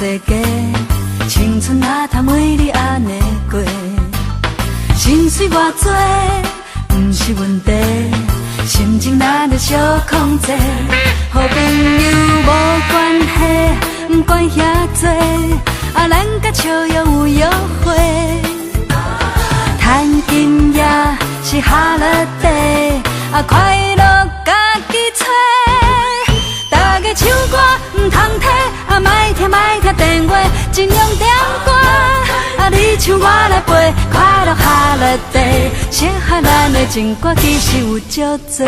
世界，青春哪通为你安尼过？心碎偌多，不是问题，心情咱着小控制。好朋友无关系，不管遐多，咱甲笑容有约会。趁今夜是holiday，快乐家己找。大家唱歌唔通听，莫听电话，尽量点歌。你唱我来陪，快乐holiday，适合咱的情歌其实有足多。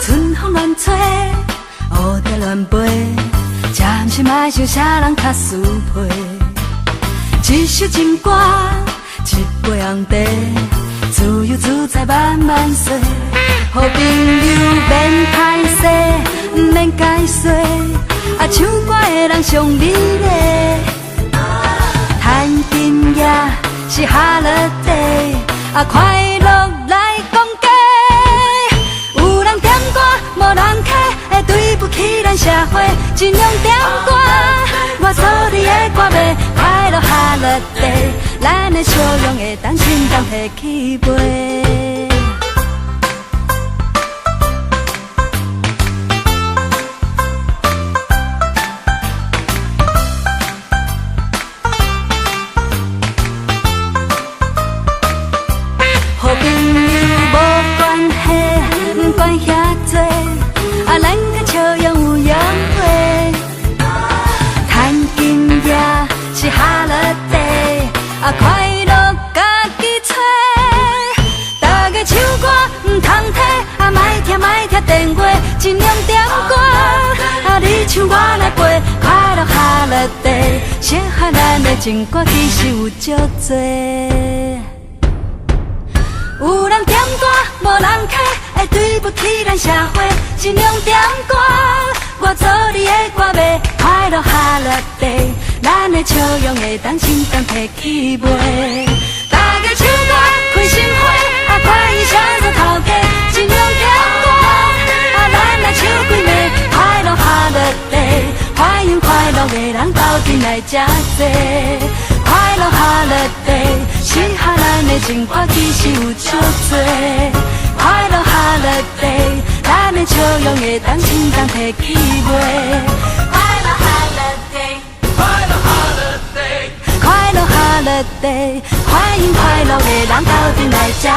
春风乱吹，蝴蝶乱飞，暂时莫想啥人较输配。一首情歌，一杯红茶，自由自在慢慢说。好朋友免歹势，不免解说，唱歌的人上美丽。趁今夜是holiday，快乐来讲价。有人点歌，无人客，会对不起咱社会，尽量点歌。我做你的歌迷，快乐holiday，咱的笑容会当心动提起飞。好朋友无关系，不管遐多，咱甲笑容有约会。趁今夜是holiday，快乐家己找。大家唱歌唔通听，莫听电话，尽量点歌。你唱我来陪，快乐holiday，适合咱的情歌其实有足多。有人点歌，无人客，会对不起咱社会，尽量点歌。我做你的歌迷，快乐holiday，咱的笑容会当心动提起飞。大家唱歌开心花，快意写做头家，尽量点歌。咱来唱几暝，快乐holiday，欢迎快乐的人斗阵来吃茶。快乐holiday，适合咱的情歌其实有足多。快乐holiday，咱的笑容会当心动提起飞。快乐holiday，快乐holiday，快乐holiday，欢迎快乐的人斗阵来吃茶。